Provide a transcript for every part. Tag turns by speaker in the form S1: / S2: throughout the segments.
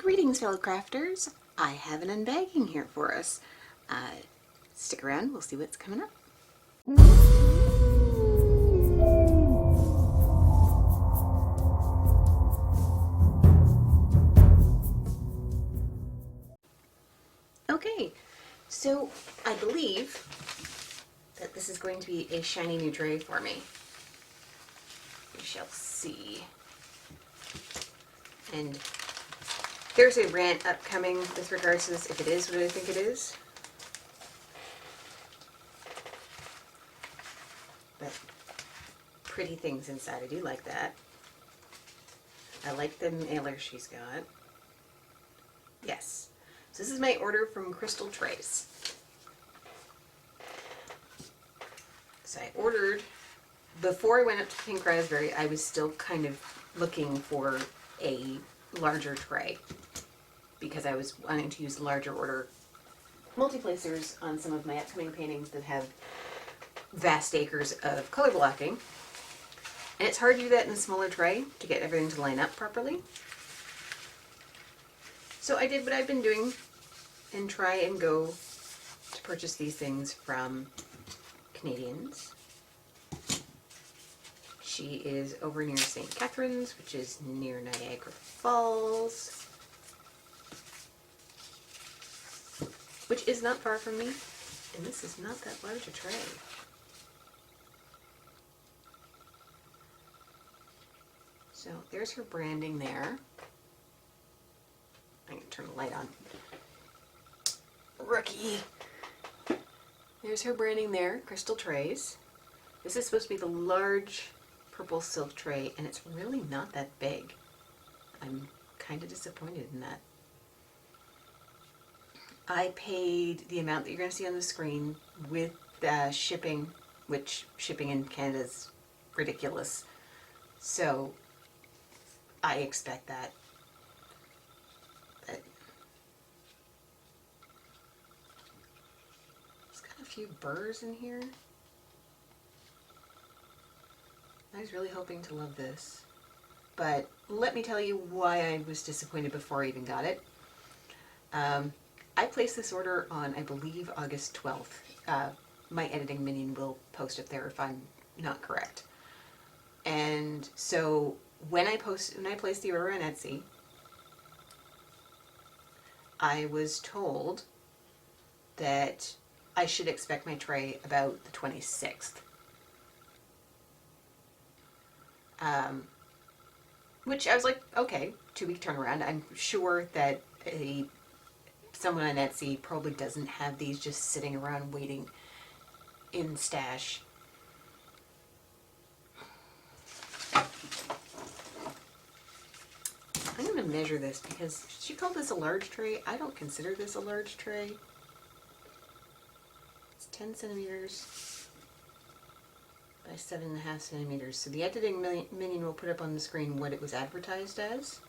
S1: Greetings, fellow crafters. I have an unbagging here for us. Stick around, we'll see what's coming up. Okay, so I believe that this is going to be a shiny new tray for me. We shall see. And there's a rant upcoming with regards to this, if it is what I think it is. But pretty things inside. I do like that. I like the mailer she's got. Yes. So this is my order from Crystal Trays. So I ordered, before I went up to Pink Raspberry, I was still kind of looking for a larger tray because I was wanting to use larger order multi-placers on some of my upcoming paintings that have vast acres of color blocking. And it's hard to do that in a smaller tray to get everything to line up properly. So I did what I've been doing and try and go to purchase these things from Canadians. She is over near St. Catharines, which is near Niagara Falls, which is not far from me, and this is not that large a tray. So there's her branding there. I'm going to turn the light on. Rookie! There's her branding there, Crystal Trays. This is supposed to be the large purple silk tray, and it's really not that big. I'm kind of disappointed in that. I paid the amount that you're going to see on the screen with shipping, which shipping in Canada is ridiculous. So I expect that. But it's got a few burrs in here. I was really hoping to love this. But let me tell you why I was disappointed before I even got it. I placed this order on, I believe, August 12th. My editing minion will post it there if I'm not correct. And so when I placed the order on Etsy, I was told that I should expect my tray about the 26th. Which I was like, okay, 2-week turnaround. I'm sure that someone on Etsy probably doesn't have these just sitting around waiting in stash. I'm going to measure this because she called this a large tray. I don't consider this a large tray. It's 10 centimeters by 7.5 centimeters. So the editing minion will put up on the screen what it was advertised as.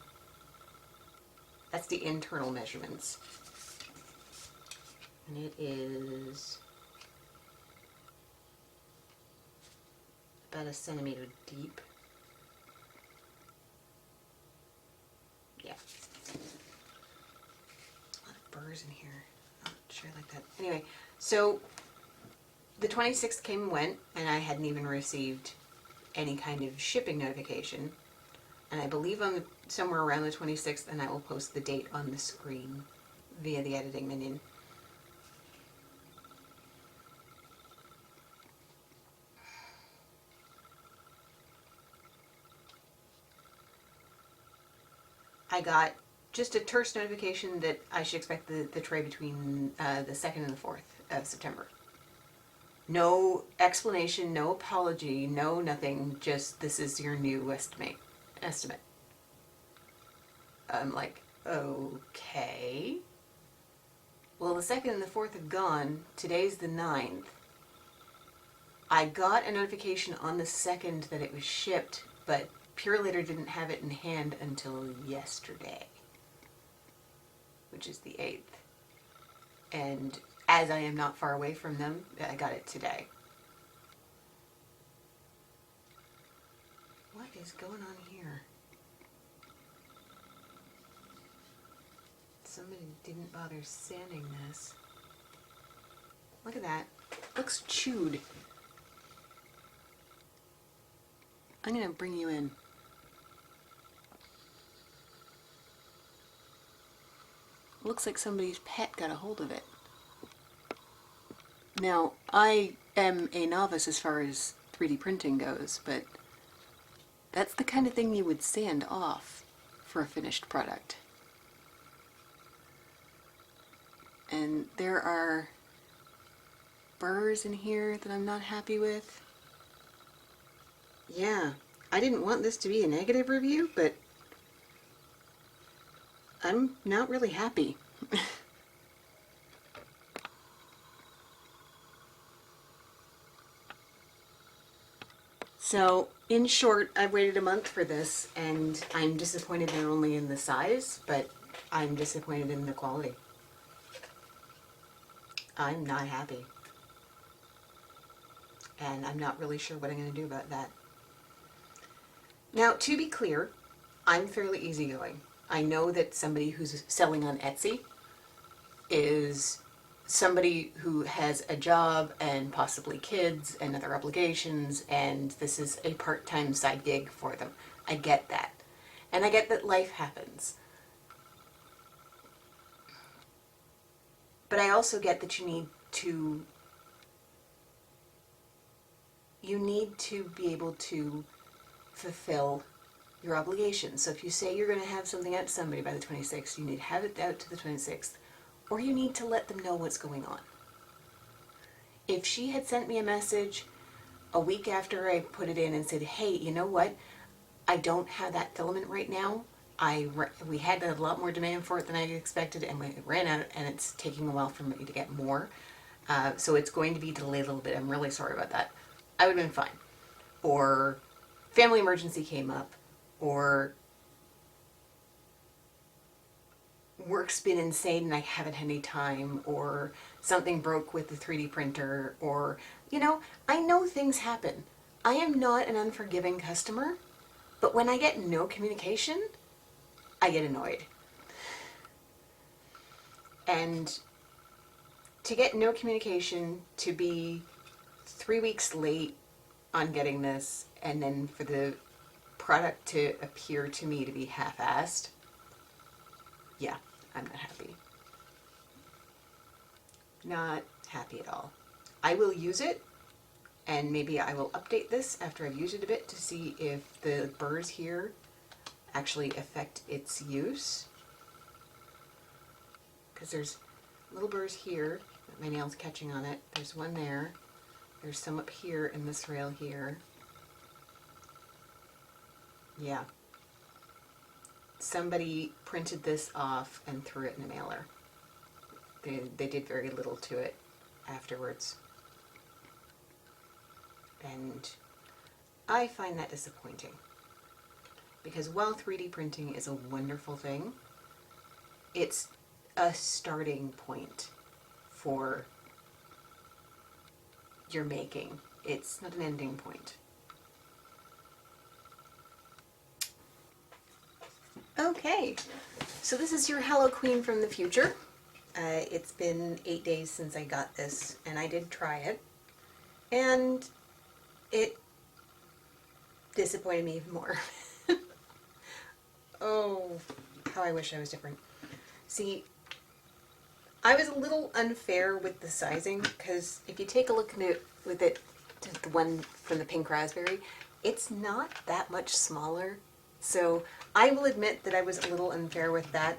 S1: That's the internal measurements. And it is about 1 centimeter deep. Yeah. A lot of burrs in here. I'm not sure I like that. Anyway, so the 26th came and went, and I hadn't even received any kind of shipping notification. And I believe somewhere around the 26th, and I will post the date on the screen via the editing minion. I got just a terse notification that I should expect the tray between the 2nd and the 4th of September. No explanation, no apology, no nothing, just this is your new estimate. I'm like, okay. Well, the 2nd and the 4th have gone. Today's the 9th. I got a notification on the 2nd that it was shipped, but Purolator didn't have it in hand until yesterday, which is the 8th. And as I am not far away from them, I got it today. What is going on here? Somebody didn't bother sanding this. Look at that. Looks chewed. I'm gonna bring you in. Looks like somebody's pet got a hold of it. Now, I am a novice as far as 3D printing goes, but that's the kind of thing you would sand off for a finished product. And there are burrs in here that I'm not happy with. Yeah, I didn't want this to be a negative review, but I'm not really happy. So, in short, I've waited a month for this, and I'm disappointed not only in the size, but I'm disappointed in the quality. I'm not happy. And I'm not really sure what I'm going to do about that. Now, to be clear, I'm fairly easygoing. I know that somebody who's selling on Etsy is somebody who has a job and possibly kids and other obligations, and this is a part-time side gig for them. I get that. And I get that life happens. But I also get that you need to be able to fulfill your obligations. So if you say you're going to have something out to somebody by the 26th, you need to have it out to the 26th, or you need to let them know what's going on. If she had sent me a message a week after I put it in and said, hey, you know what? I don't have that filament right now. We had a lot more demand for it than I expected, and we ran out, and it's taking a while for me to get more. So it's going to be delayed a little bit. I'm really sorry about that. I would have been fine. Or family emergency came up, or work's been insane and I haven't had any time, or something broke with the 3D printer, or, I know things happen. I am not an unforgiving customer, but when I get no communication, I get annoyed. And to get no communication, to be 3 weeks late on getting this, and then for the product to appear to me to be half-assed, yeah, I'm not happy. Not happy at all. I will use it, and maybe I will update this after I've used it a bit to see if the burrs here actually affect its use. Because there's little burrs here, my nail's catching on it. There's one there. There's some up here in this rail here. Yeah. Somebody printed this off and threw it in a mailer. They did very little to it afterwards. And I find that disappointing. Because while 3D printing is a wonderful thing, it's a starting point for your making. It's not an ending point. Okay, so this is your Hello Queen from the future. It's been 8 days since I got this, and I did try it, and it disappointed me even more. Oh, how I wish I was different. See, I was a little unfair with the sizing, because if you take a look at it with it, the one from the pink raspberry, it's not that much smaller. So I will admit that I was a little unfair with that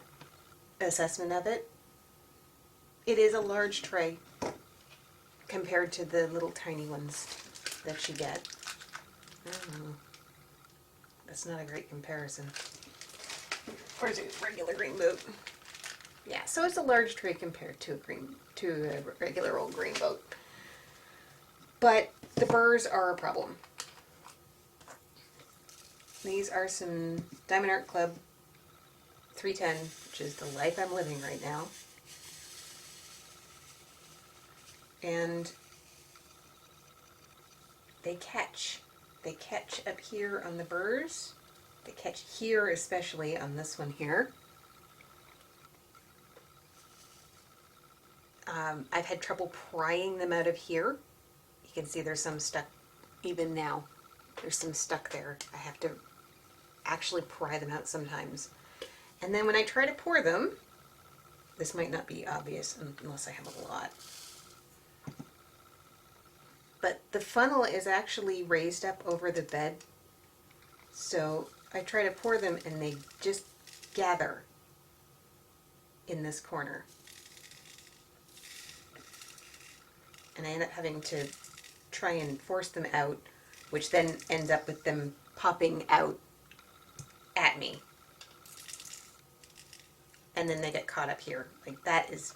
S1: assessment of it. It is a large tray compared to the little tiny ones that you get. I don't know. That's not a great comparison. Or is it a regular green boat? Yeah, so it's a large tray compared to a regular old green boat. But the burrs are a problem. These are some Diamond Art Club 310, which is the life I'm living right now. And they catch. They catch up here on the burrs. They catch here, especially on this one here. I've had trouble prying them out of here. You can see there's some stuck, even now. There's some stuck there. I have to actually pry them out sometimes. And then when I try to pour them, this might not be obvious unless I have a lot. But the funnel is actually raised up over the bed. So I try to pour them and they just gather in this corner. And I end up having to try and force them out, which then ends up with them popping out at me. And then they get caught up here. Like that is,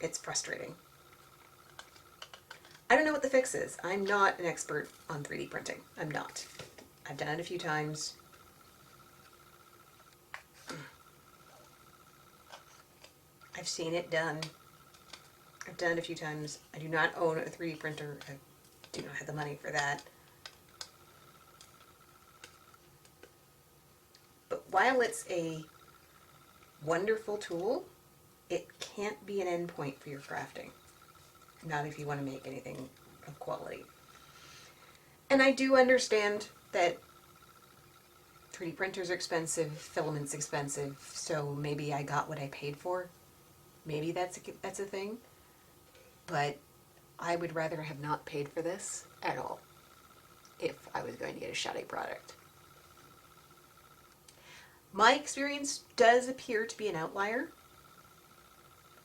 S1: it's frustrating. I don't know what the fix is. I'm not an expert on 3D printing. I'm not. I've done it a few times. I've seen it done. I've done it a few times. I do not own a 3D printer. I do not have the money for that. But while it's a wonderful tool, it can't be an endpoint for your crafting. Not if you want to make anything of quality. And I do understand that 3D printers are expensive, filament's expensive, so maybe I got what I paid for. Maybe that's a thing. But I would rather have not paid for this at all if I was going to get a Sade product. My experience does appear to be an outlier.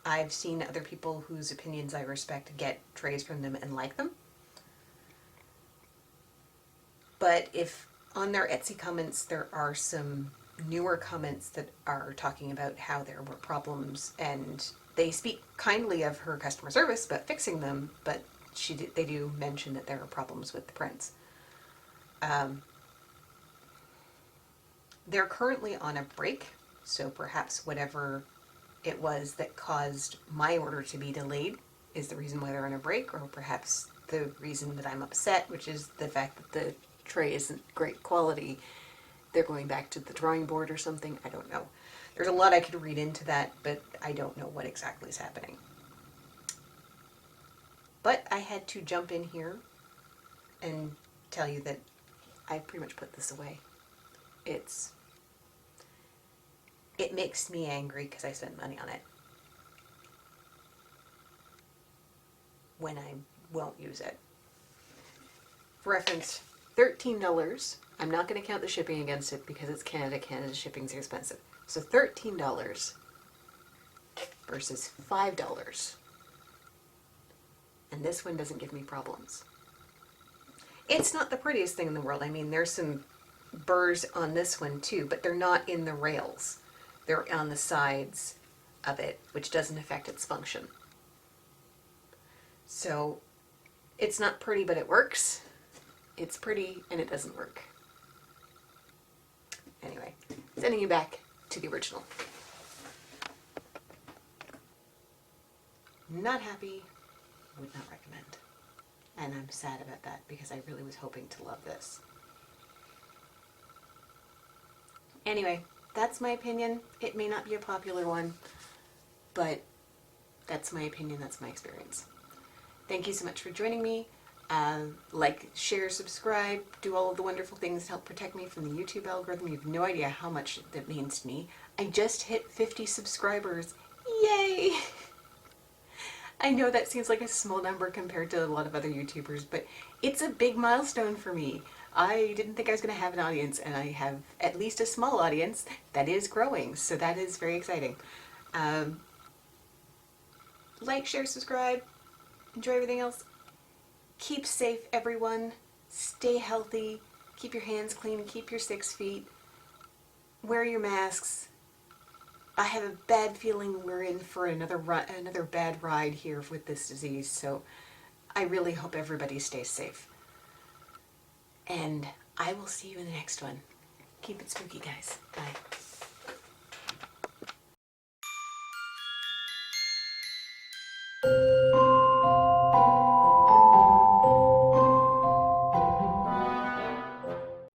S1: I've seen other people whose opinions I respect get trays from them and like them. But if on their Etsy comments there are some newer comments that are talking about how there were problems, and they speak kindly of her customer service about fixing them, but they do mention that there are problems with the prints. They're currently on a break, so perhaps whatever it was that caused my order to be delayed is the reason why they're on a break, or perhaps the reason that I'm upset, which is the fact that the tray isn't great quality, they're going back to the drawing board or something. I don't know. There's a lot I could read into that, but I don't know what exactly is happening. But I had to jump in here and tell you that I pretty much put this away. It makes me angry because I spend money on it when I won't use it. For reference, $13. I'm not going to count the shipping against it because it's Canada. Canada shipping's expensive. So $13 versus $5. And this one doesn't give me problems. It's not the prettiest thing in the world. I mean, there's some burrs on this one too, but they're not in the rails. They're on the sides of it, which doesn't affect its function. So it's not pretty, but it works. It's pretty and it doesn't work. Anyway, sending you back to the original. Not happy, would not recommend. And I'm sad about that because I really was hoping to love this. Anyway, that's my opinion. It may not be a popular one, but that's my opinion, that's my experience. Thank you so much for joining me. Like, share, subscribe, do all of the wonderful things to help protect me from the YouTube algorithm. You have no idea how much that means to me. I just hit 50 subscribers. Yay! I know that seems like a small number compared to a lot of other YouTubers, but it's a big milestone for me. I didn't think I was going to have an audience, and I have at least a small audience that is growing, so that is very exciting. Like, share, subscribe, enjoy everything else. Keep safe, everyone. Stay healthy. Keep your hands clean. Keep your 6 feet. Wear your masks. I have a bad feeling we're in for another bad ride here with this disease, so I really hope everybody stays safe. And I will see you in the next one. Keep it spooky, guys. Bye.